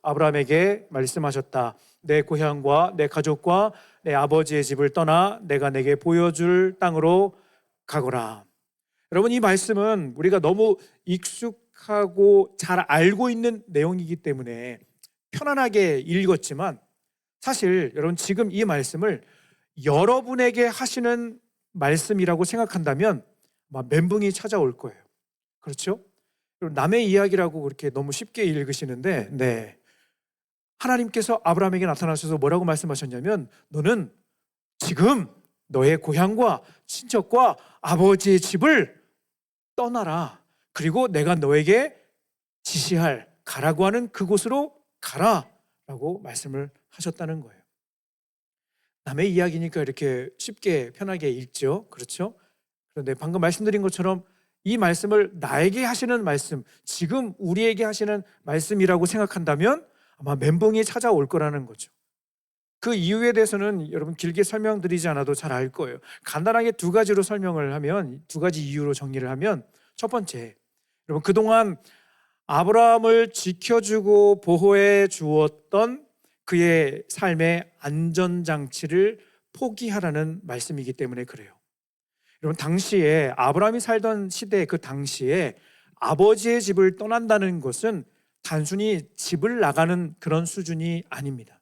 아브라함에게 말씀하셨다. 내 고향과 내 가족과 내 아버지의 집을 떠나 내가 내게 보여줄 땅으로 가거라. 여러분, 이 말씀은 우리가 너무 익숙하고 잘 알고 있는 내용이기 때문에 편안하게 읽었지만, 사실 여러분 지금 이 말씀을 여러분에게 하시는 말씀이라고 생각한다면 아마 멘붕이 찾아올 거예요. 그렇죠? 남의 이야기라고 그렇게 너무 쉽게 읽으시는데, 하나님께서 아브라함에게 나타나셔서 뭐라고 말씀하셨냐면, 너는 지금 너의 고향과 친척과 아버지의 집을 떠나라. 그리고 내가 너에게 지시할, 가라고 하는 그곳으로 가라 라고 말씀을 하셨다는 거예요. 남의 이야기니까 이렇게 쉽게 편하게 읽죠. 그렇죠? 그런데 방금 말씀드린 것처럼 이 말씀을 나에게 하시는 말씀, 지금 우리에게 하시는 말씀이라고 생각한다면 아마 멘붕이 찾아올 거라는 거죠. 그 이유에 대해서는 여러분 길게 설명드리지 않아도 잘 알 거예요. 간단하게 두 가지로 설명을 하면, 두 가지 이유로 정리를 하면, 첫 번째, 여러분 그동안 아브라함을 지켜주고 보호해 주었던 그의 삶의 안전장치를 포기하라는 말씀이기 때문에 그래요. 여러분, 당시에 아브라함이 살던 시대, 그 당시에 아버지의 집을 떠난다는 것은 단순히 집을 나가는 그런 수준이 아닙니다.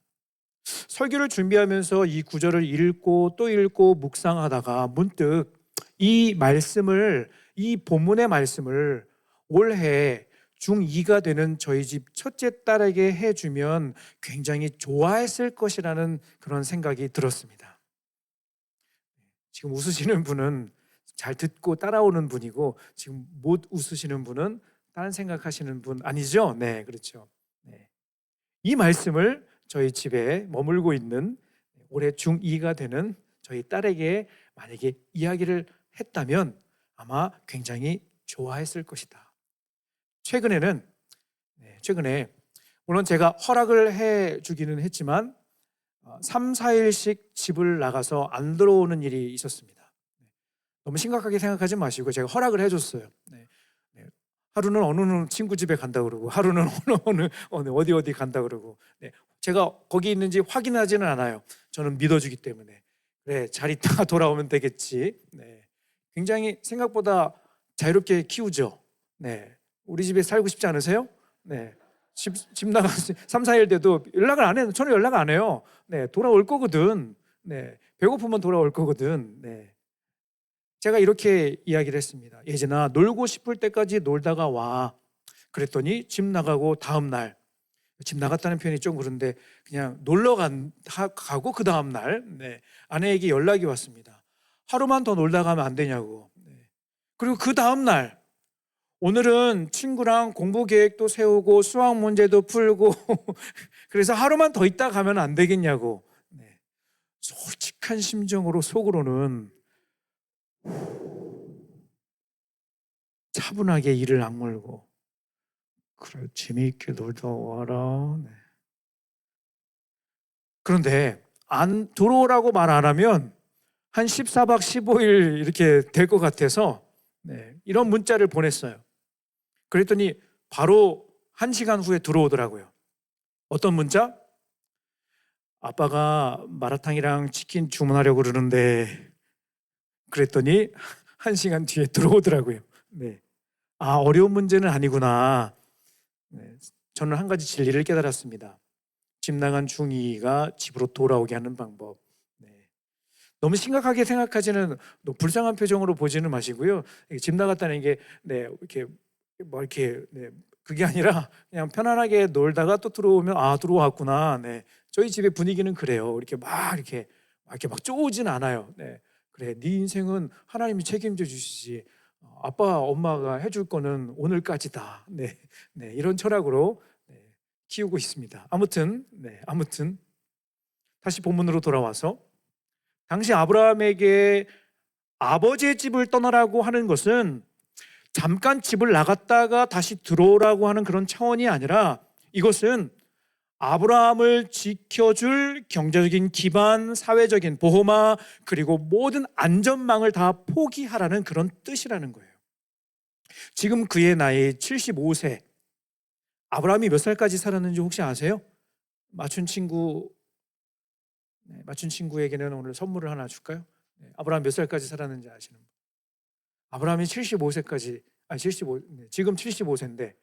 설교를 준비하면서 이 구절을 읽고 또 읽고 묵상하다가 문득 이 말씀을, 이 본문의 말씀을 올해 중2가 되는 저희 집 첫째 딸에게 해주면 굉장히 좋아했을 것이라는 그런 생각이 들었습니다. 지금 웃으시는 분은 잘 듣고 따라오는 분이고, 지금 못 웃으시는 분은 다른 생각하시는 분 아니죠? 네, 그렇죠. 네. 이 말씀을 저희 집에 머물고 있는 올해 중2가 되는 저희 딸에게 만약에 이야기를 했다면 아마 굉장히 좋아했을 것이다. 최근에 물론 제가 허락을 해주기는 했지만 3, 4일씩 집을 나가서 안 들어오는 일이 있었습니다. 너무 심각하게 생각하지 마시고 제가 허락을 해줬어요. 하루는 어느 친구 집에 간다 그러고, 하루는 어느 어디 간다 그러고, 제가 거기 있는지 확인하지는 않아요. 저는 믿어주기 때문에. 그래, 잘 있다가 돌아오면 되겠지. 굉장히 생각보다 자유롭게 키우죠. 우리 집에 살고 싶지 않으세요? 집 나가서 3, 4일 돼도 연락을 안 해요. 저는 연락 안 해요. 돌아올 거거든. 배고프면 돌아올 거거든. 제가 이렇게 이야기를 했습니다. 예진아, 놀고 싶을 때까지 놀다가 와. 그랬더니 집 나가고 다음 날, 집 나갔다는 표현이 좀 그런데 그냥 놀러 가고 그 다음 날 아내에게 연락이 왔습니다. 하루만 더 놀다 가면 안 되냐고. 그리고 그 다음 날, 오늘은 친구랑 공부 계획도 세우고 수학 문제도 풀고 그래서 하루만 더 있다 가면 안 되겠냐고. 솔직한 심정으로 속으로는 차분하게 이를 악물고, 그래, 재미있게 놀다 와라. 그런데 안 들어오라고 말 안 하면 한 14박 15일 이렇게 될 것 같아서 이런 문자를 보냈어요. 그랬더니 바로 1시간 후에 들어오더라고요. 어떤 문자? 아빠가 마라탕이랑 치킨 주문하려고 그러는데, 그랬더니 1시간 뒤에 들어오더라고요. 어려운 문제는 아니구나. 저는 한 가지 진리를 깨달았습니다. 집 나간 중2가 집으로 돌아오게 하는 방법. 너무 심각하게 생각하지는, 불쌍한 표정으로 보지는 마시고요. 집 나갔다는 게 그게 아니라 그냥 편안하게 놀다가 또 들어오면 들어왔구나. 저희 집의 분위기는 그래요. 이렇게 막 쪼우진 않아요. 그래, 네 인생은 하나님이 책임져 주시지. 아빠, 엄마가 해줄 거는 오늘까지다. 이런 철학으로 키우고 있습니다. 아무튼 다시 본문으로 돌아와서, 당시 아브라함에게 아버지의 집을 떠나라고 하는 것은 잠깐 집을 나갔다가 다시 들어오라고 하는 그런 차원이 아니라, 이것은 아브라함을 지켜줄 경제적인 기반, 사회적인 보호막, 그리고 모든 안전망을 다 포기하라는 그런 뜻이라는 거예요. 지금 그의 나이 75세, 아브라함이 몇 살까지 살았는지 혹시 아세요? 맞춘 친구, 맞춘 친구에게는 오늘 선물을 하나 줄까요? 아브라함 몇 살까지 살았는지 아시는 분? 아브라함이 75세까지, 아니 75, 지금 75세인데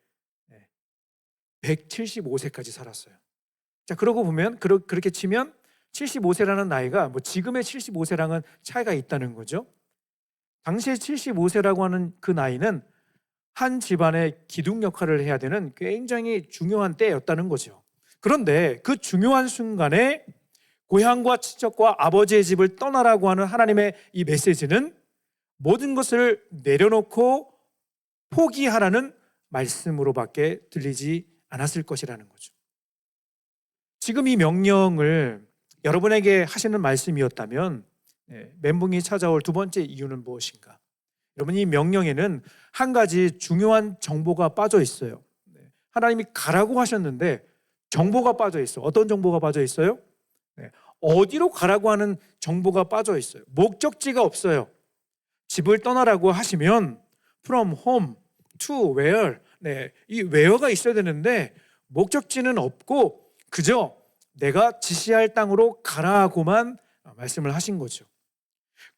175세까지 살았어요. 자, 그러고 보면 그렇게 치면 75세라는 나이가 뭐 지금의 75세랑은 차이가 있다는 거죠. 당시에 75세라고 하는 그 나이는 한 집안의 기둥 역할을 해야 되는 굉장히 중요한 때였다는 거죠. 그런데 그 중요한 순간에 고향과 친척과 아버지의 집을 떠나라고 하는 하나님의 이 메시지는 모든 것을 내려놓고 포기하라는 말씀으로밖에 들리지 않았을 것이라는 거죠. 지금 이 명령을 여러분에게 하시는 말씀이었다면 멘붕이 찾아올 두 번째 이유는 무엇인가? 여러분, 이 명령에는 한 가지 중요한 정보가 빠져 있어요. 하나님이 가라고 하셨는데 정보가 빠져 있어. 어떤 정보가 빠져 있어요? 어디로 가라고 하는 정보가 빠져 있어요. 목적지가 없어요. 집을 떠나라고 하시면 from home to where, 이 where가 있어야 되는데 목적지는 없고 그저 내가 지시할 땅으로 가라고만 말씀을 하신 거죠.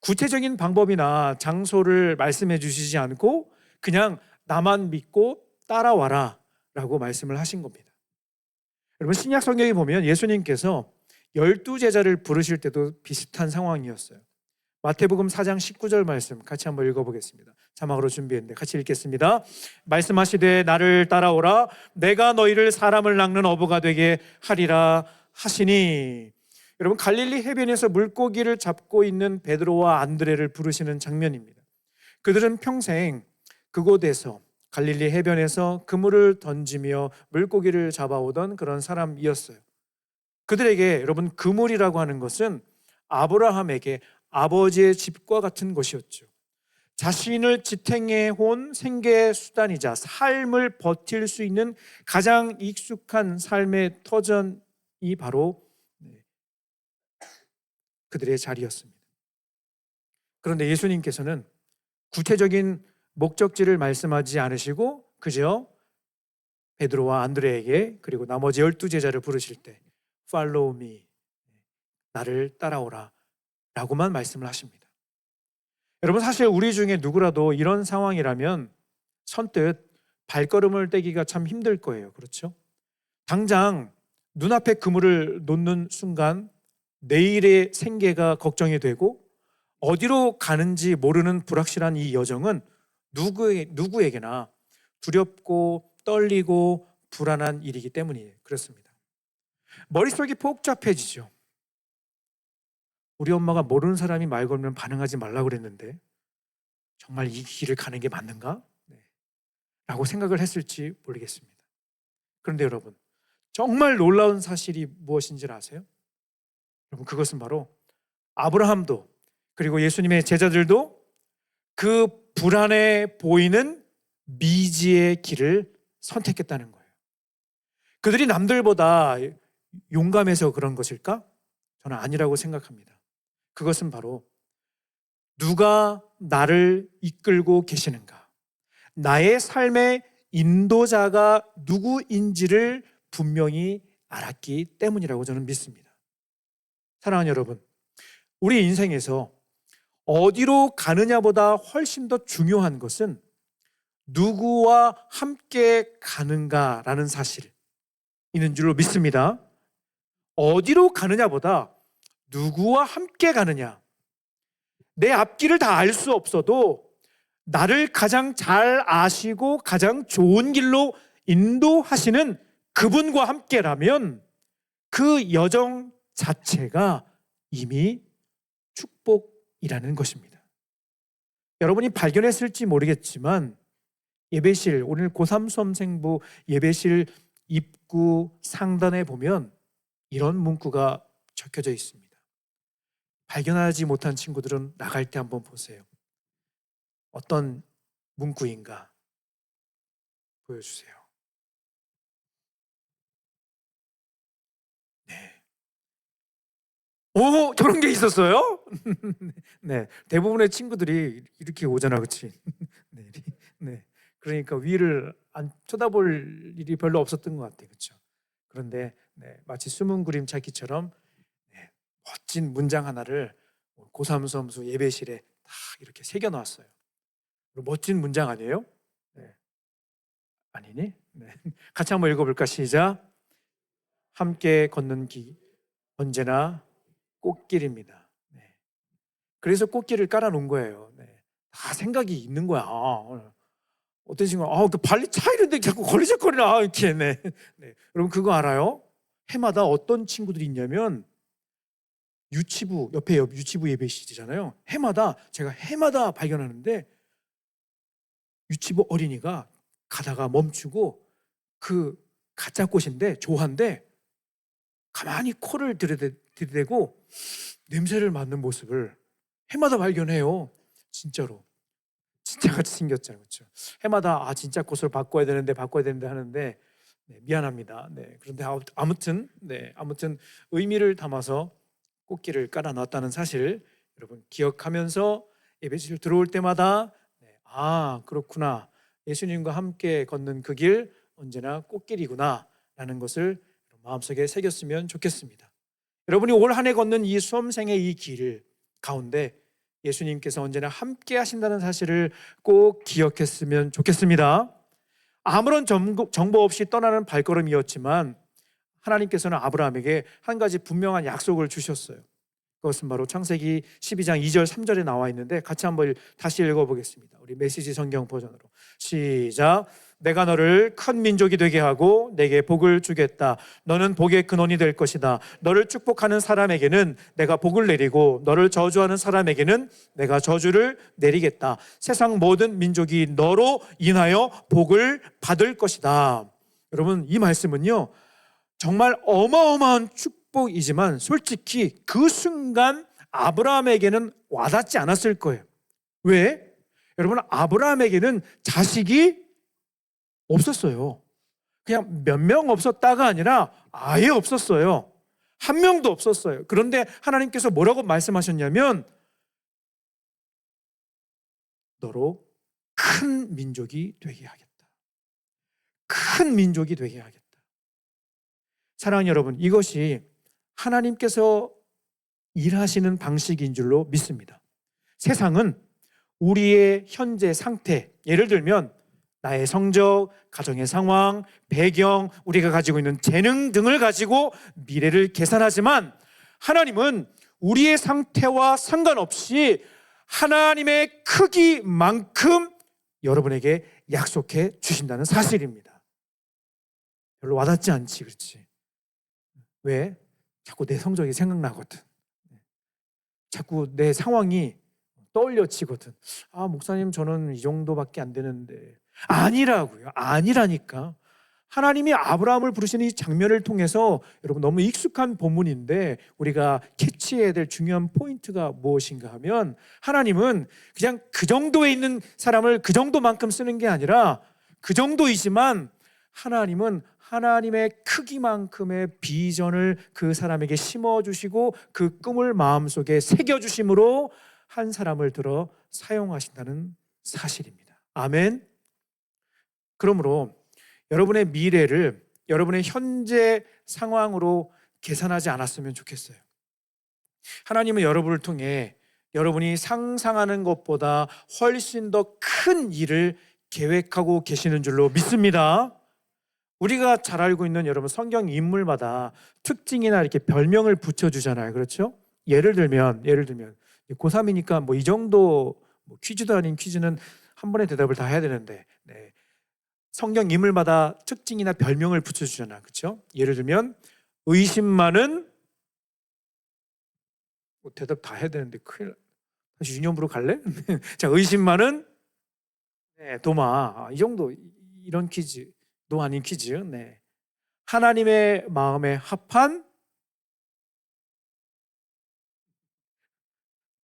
구체적인 방법이나 장소를 말씀해 주시지 않고 그냥 나만 믿고 따라와라 라고 말씀을 하신 겁니다. 여러분, 신약 성경에 보면 예수님께서 12제자를 부르실 때도 비슷한 상황이었어요. 마태복음 4장 19절 말씀 같이 한번 읽어보겠습니다. 자막으로 준비했는데 같이 읽겠습니다. 말씀하시되 나를 따라오라 내가 너희를 사람을 낚는 어부가 되게 하리라 하시니. 여러분, 갈릴리 해변에서 물고기를 잡고 있는 베드로와 안드레를 부르시는 장면입니다. 그들은 평생 그곳에서 갈릴리 해변에서 그물을 던지며 물고기를 잡아오던 그런 사람이었어요. 그들에게 여러분, 그물이라고 하는 것은 아브라함에게 아버지의 집과 같은 것이었죠. 자신을 지탱해 온 생계 수단이자 삶을 버틸 수 있는 가장 익숙한 삶의 터전이 바로 그들의 자리였습니다. 그런데 예수님께서는 구체적인 목적지를 말씀하지 않으시고 그저 베드로와 안드레에게 그리고 나머지 12제자를 부르실 때 Follow me, 나를 따라오라 라고만 말씀을 하십니다. 여러분, 사실 우리 중에 누구라도 이런 상황이라면 선뜻 발걸음을 떼기가 참 힘들 거예요. 그렇죠? 당장 눈앞에 그물을 놓는 순간 내일의 생계가 걱정이 되고 어디로 가는지 모르는 불확실한 이 여정은 누구에게나 두렵고 떨리고 불안한 일이기 때문이에요. 그렇습니다. 머릿속이 복잡해지죠. 우리 엄마가 모르는 사람이 말 걸면 반응하지 말라고 그랬는데 정말 이 길을 가는 게 맞는가? 라고 생각을 했을지 모르겠습니다. 그런데 여러분, 정말 놀라운 사실이 무엇인지 아세요? 여러분, 그것은 바로 아브라함도 그리고 예수님의 제자들도 그 불안해 보이는 미지의 길을 선택했다는 거예요. 그들이 남들보다 용감해서 그런 것일까? 저는 아니라고 생각합니다. 그것은 바로 누가 나를 이끌고 계시는가, 나의 삶의 인도자가 누구인지를 분명히 알았기 때문이라고 저는 믿습니다. 사랑하는 여러분, 우리 인생에서 어디로 가느냐보다 훨씬 더 중요한 것은 누구와 함께 가는가라는 사실 있는 줄로 믿습니다. 어디로 가느냐보다 누구와 함께 가느냐. 내 앞길을 다 알 수 없어도 나를 가장 잘 아시고 가장 좋은 길로 인도하시는 그분과 함께라면 그 여정 자체가 이미 축복이라는 것입니다. 여러분이 발견했을지 모르겠지만 예배실, 오늘 고3 수험생부 예배실 입구 상단에 보면 이런 문구가 적혀져 있습니다. 발견하지 못한 친구들은 나갈 때 한번 보세요. 어떤 문구인가 보여주세요. 네. 오, 저런 게 있었어요? 네, 대부분의 친구들이 이렇게 오잖아, 그렇지? 네, 네. 그러니까 위를 안 쳐다볼 일이 별로 없었던 것 같아요. 그렇죠? 그런데 마치 숨은 그림 찾기처럼 멋진 문장 하나를 고3 점수 예배실에 딱 이렇게 새겨 놓았어요. 멋진 문장 아니에요? 네. 아니니? 네. 같이 한번 읽어볼까? 시작. 함께 걷는 길 언제나 꽃길입니다. 네. 그래서 꽃길을 깔아놓은 거예요. 네. 다 생각이 있는 거야. 어떤 친구가 그 발리 차이는데 자꾸 걸리적거리나 이렇게. 네. 네. 여러분 그거 알아요? 해마다 어떤 친구들이 있냐면 유치부 옆에 유치부 예배실이잖아요. 제가 해마다 발견하는데 유치부 어린이가 가다가 멈추고 그 가짜 꽃인데 조한데 가만히 코를 들이대고 냄새를 맡는 모습을 해마다 발견해요. 진짜로. 진짜 같이 생겼잖아요. 그렇죠? 해마다 진짜 꽃을 바꿔야 되는데 하는데 미안합니다. 그런데 아무튼 의미를 담아서 꽃길을 깔아 놨다는 사실 여러분 기억하면서 예배실 들어올 때마다 그렇구나. 예수님과 함께 걷는 그 길 언제나 꽃길이구나 라는 것을 마음속에 새겼으면 좋겠습니다. 여러분이 올 한 해 걷는 이 수험생의 이 길 가운데 예수님께서 언제나 함께 하신다는 사실을 꼭 기억했으면 좋겠습니다. 아무런 정보 없이 떠나는 발걸음이었지만 하나님께서는 아브라함에게 한 가지 분명한 약속을 주셨어요. 그것은 바로 창세기 12장 2절 3절에 나와 있는데 같이 한번 다시 읽어보겠습니다. 우리 메시지 성경 버전으로 시작. 내가 너를 큰 민족이 되게 하고 내게 복을 주겠다. 너는 복의 근원이 될 것이다. 너를 축복하는 사람에게는 내가 복을 내리고 너를 저주하는 사람에게는 내가 저주를 내리겠다. 세상 모든 민족이 너로 인하여 복을 받을 것이다. 여러분 이 말씀은요 정말 어마어마한 축복이지만 솔직히 그 순간 아브라함에게는 와닿지 않았을 거예요. 왜? 여러분 아브라함에게는 자식이 없었어요. 그냥 몇 명 없었다가 아니라 아예 없었어요. 한 명도 없었어요. 그런데 하나님께서 뭐라고 말씀하셨냐면 너로 큰 민족이 되게 하겠다. 큰 민족이 되게 하겠다. 사랑하는 여러분, 이것이 하나님께서 일하시는 방식인 줄로 믿습니다. 세상은 우리의 현재 상태, 예를 들면 나의 성적, 가정의 상황, 배경, 우리가 가지고 있는 재능 등을 가지고 미래를 계산하지만 하나님은 우리의 상태와 상관없이 하나님의 크기만큼 여러분에게 약속해 주신다는 사실입니다. 별로 와닿지 않지, 그렇지? 왜? 자꾸 내 성적이 생각나거든. 자꾸 내 상황이 떠올려지거든. 목사님 저는 이 정도밖에 안 되는데. 아니라고요. 아니라니까. 하나님이 아브라함을 부르시는 이 장면을 통해서 여러분 너무 익숙한 본문인데 우리가 캐치해야 될 중요한 포인트가 무엇인가 하면 하나님은 그냥 그 정도에 있는 사람을 그 정도만큼 쓰는 게 아니라 그 정도이지만 하나님은 하나님의 크기만큼의 비전을 그 사람에게 심어주시고 그 꿈을 마음속에 새겨주심으로 한 사람을 들어 사용하신다는 사실입니다. 아멘. 그러므로 여러분의 미래를 여러분의 현재 상황으로 계산하지 않았으면 좋겠어요. 하나님은 여러분을 통해 여러분이 상상하는 것보다 훨씬 더 큰 일을 계획하고 계시는 줄로 믿습니다. 우리가 잘 알고 있는 여러분 성경 인물마다 특징이나 이렇게 별명을 붙여주잖아요. 그렇죠? 예를 들면 고3이니까 뭐 이 정도 퀴즈도 아닌 퀴즈는 한 번에 대답을 다 해야 되는데 성경 인물마다 특징이나 별명을 붙여주잖아. 그렇죠? 예를 들면 의심 많은 대답 다 해야 되는데 큰일 다시 유년부로 갈래? 자, 의심 많은 도마. 이 정도 이런 퀴즈도 아닌 퀴즈. 하나님의 마음에 합한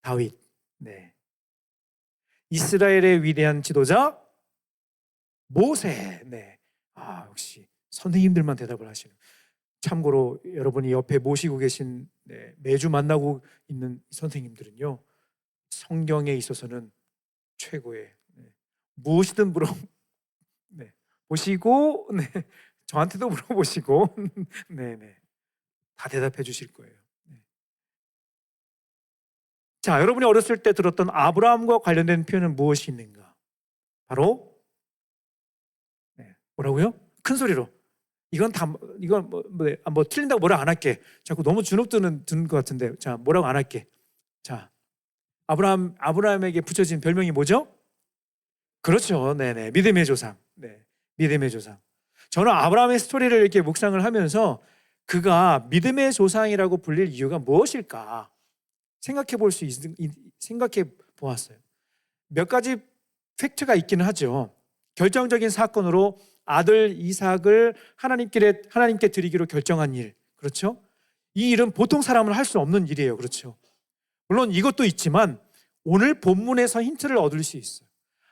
다윗. 이스라엘의 위대한 지도자 모세. 역시 선생님들만 대답을 하시는. 참고로 여러분이 옆에 모시고 계신 매주 만나고 있는 선생님들은요 성경에 있어서는 최고의 무엇이든 물어 물어보시고 네, 저한테도 물어보시고 네네, 다 대답해 주실 거예요. 네. 자, 여러분이 어렸을 때 들었던 아브라함과 관련된 표현은 무엇이 있는가? 바로 네, 뭐라고요? 큰 소리로. 이건 뭐 틀린다고 뭐라 안 할게. 자꾸 너무 주눅 드는 것 같은데. 자, 뭐라고 안 할게. 자, 아브라함에게 붙여진 별명이 뭐죠? 그렇죠. 네네. 믿음의 조상. 네. 믿음의 조상. 저는 아브라함의 스토리를 이렇게 묵상을 하면서 그가 믿음의 조상이라고 불릴 이유가 무엇일까 생각해 보았어요. 몇 가지 팩트가 있기는 하죠. 결정적인 사건으로 아들 이삭을 하나님께 드리기로 결정한 일. 그렇죠? 이 일은 보통 사람은 할 수 없는 일이에요. 그렇죠? 물론 이것도 있지만 오늘 본문에서 힌트를 얻을 수 있어요.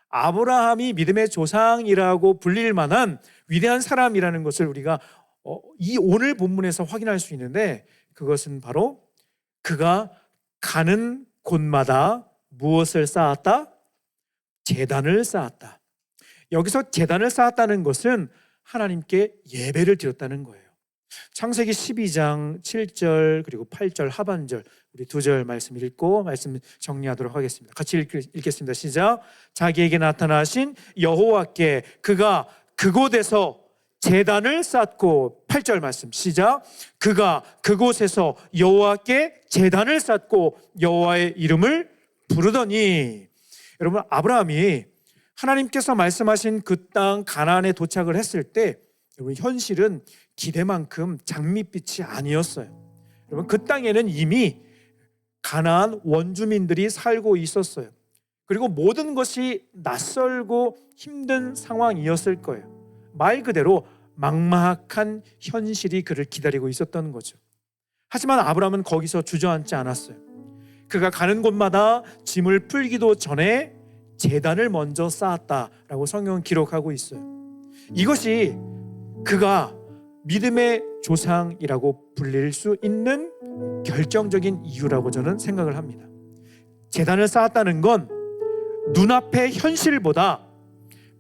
아브라함이 믿음의 조상이라고 불릴 만한 위대한 사람이라는 것을 우리가 이 오늘 본문에서 확인할 수 있는데, 그것은 바로 그가 가는 곳마다 무엇을 쌓았다? 제단을 쌓았다. 여기서 제단을 쌓았다는 것은 하나님께 예배를 드렸다는 거예요. 창세기 12장 7절 그리고 8절 하반절, 우리 두 절 말씀 읽고 말씀 정리하도록 하겠습니다. 같이 읽겠습니다. 시작. 자기에게 나타나신 여호와께 그가 그곳에서 제단을 쌓고, 8절 말씀 시작. 그가 그곳에서 여호와께 제단을 쌓고 여호와의 이름을 부르더니. 여러분, 아브라함이 하나님께서 말씀하신 그 땅 가나안에 도착을 했을 때 여러분, 현실은 기대만큼 장밋빛이 아니었어요. 여러분, 그 땅에는 이미 가나안 원주민들이 살고 있었어요. 그리고 모든 것이 낯설고 힘든 상황이었을 거예요. 말 그대로 막막한 현실이 그를 기다리고 있었던 거죠. 하지만 아브라함은 거기서 주저앉지 않았어요. 그가 가는 곳마다 짐을 풀기도 전에 제단을 먼저 쌓았다라고 성경은 기록하고 있어요. 이것이 그가 믿음의 조상이라고 불릴 수 있는 결정적인 이유라고 저는 생각을 합니다. 제단을 쌓았다는 건 눈앞의 현실보다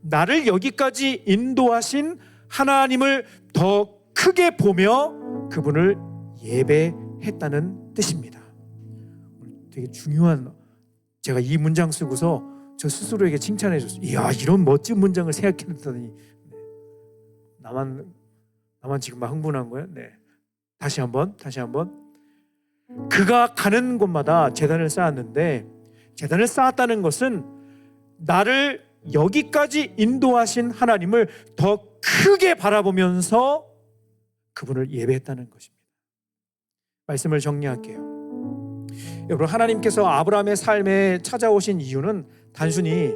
나를 여기까지 인도하신 하나님을 더 크게 보며 그분을 예배했다는 뜻입니다. 되게 중요한, 제가 이 문장 쓰고서 저 스스로에게 칭찬해 줬어요. 이야, 이런 멋진 문장을 생각했더니 나만 지금 막 흥분한 거예요. 네. 다시 한번. 그가 가는 곳마다 제단을 쌓았는데, 제단을 쌓았다는 것은 나를 여기까지 인도하신 하나님을 더 크게 바라보면서 그분을 예배했다는 것입니다. 말씀을 정리할게요. 여러분, 하나님께서 아브라함의 삶에 찾아오신 이유는 단순히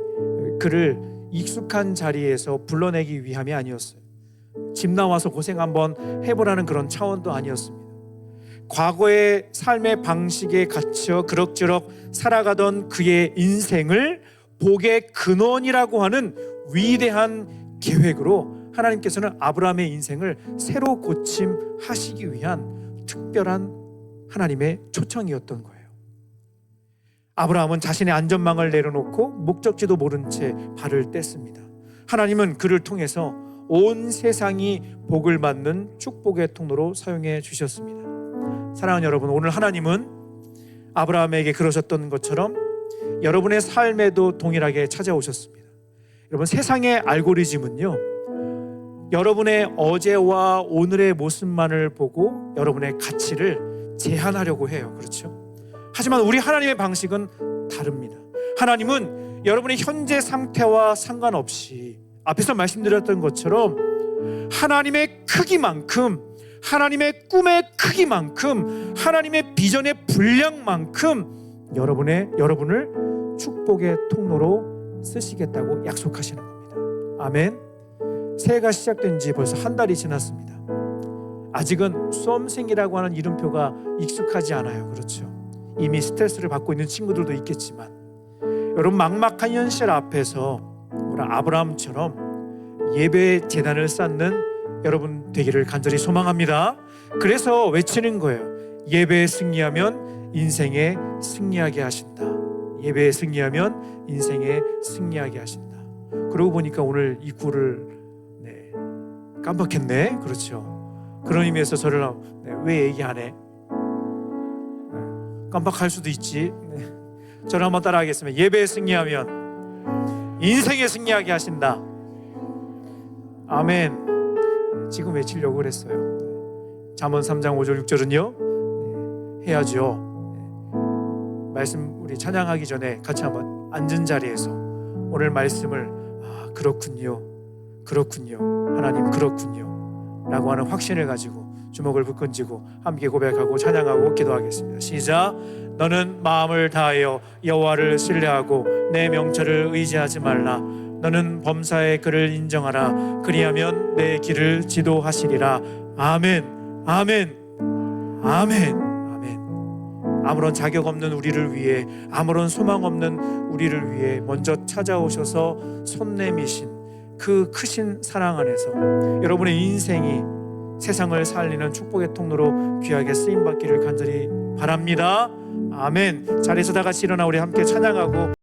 그를 익숙한 자리에서 불러내기 위함이 아니었어요. 집 나와서 고생 한번 해보라는 그런 차원도 아니었습니다. 과거의 삶의 방식에 갇혀 그럭저럭 살아가던 그의 인생을 복의 근원이라고 하는 위대한 계획으로 하나님께서는 아브라함의 인생을 새로 고침하시기 위한 특별한 하나님의 초청이었던 거예요. 아브라함은 자신의 안전망을 내려놓고 목적지도 모른 채 발을 뗐습니다. 하나님은 그를 통해서 온 세상이 복을 받는 축복의 통로로 사용해 주셨습니다. 사랑하는 여러분, 오늘 하나님은 아브라함에게 그러셨던 것처럼 여러분의 삶에도 동일하게 찾아오셨습니다. 여러분, 세상의 알고리즘은요, 여러분의 어제와 오늘의 모습만을 보고 여러분의 가치를 제한하려고 해요. 그렇죠? 하지만 우리 하나님의 방식은 다릅니다. 하나님은 여러분의 현재 상태와 상관없이 앞에서 말씀드렸던 것처럼 하나님의 크기만큼, 하나님의 꿈의 크기만큼, 하나님의 비전의 분량만큼 여러분을 축복의 통로로 쓰시겠다고 약속하시는 겁니다. 아멘. 새해가 시작된 지 벌써 한 달이 지났습니다. 아직은 수험생이라고 하는 이름표가 익숙하지 않아요. 그렇죠? 이미 스트레스를 받고 있는 친구들도 있겠지만, 여러분, 막막한 현실 앞에서 우리 아브라함처럼 예배의 제단을 쌓는 여러분 되기를 간절히 소망합니다. 그래서 외치는 거예요. 예배에 승리하면 인생에 승리하게 하신다. 예배에 승리하면 인생에 승리하게 하신다. 그러고 보니까 오늘 이 굴을 깜빡했네. 그렇죠. 그런 의미에서 저를 왜 얘기 안 해? 깜빡할 수도 있지. 저를 한번 따라하겠습니다. 예배에 승리하면 인생에 승리하게 하신다. 아멘. 지금 외치려고 그랬어요. 잠언 3장 5절 6절은요 해야죠. 말씀 우리 찬양하기 전에 같이 한번 앉은 자리에서 오늘 말씀을 그렇군요, 그렇군요, 하나님 그렇군요 라고 하는 확신을 가지고 주먹을 불끈쥐고 함께 고백하고 찬양하고 기도하겠습니다. 시작. 너는 마음을 다하여 여호와를 신뢰하고 내 명철을 의지하지 말라. 너는 범사의 그를 인정하라. 그리하면 내 길을 지도하시리라. 아멘, 아멘, 아멘, 아멘. 아무런 자격 없는 우리를 위해, 아무런 소망 없는 우리를 위해 먼저 찾아오셔서 손 내미신 그 크신 사랑 안에서 여러분의 인생이 세상을 살리는 축복의 통로로 귀하게 쓰임받기를 간절히 바랍니다. 아멘. 자리에서 다 같이 일어나 우리 함께 찬양하고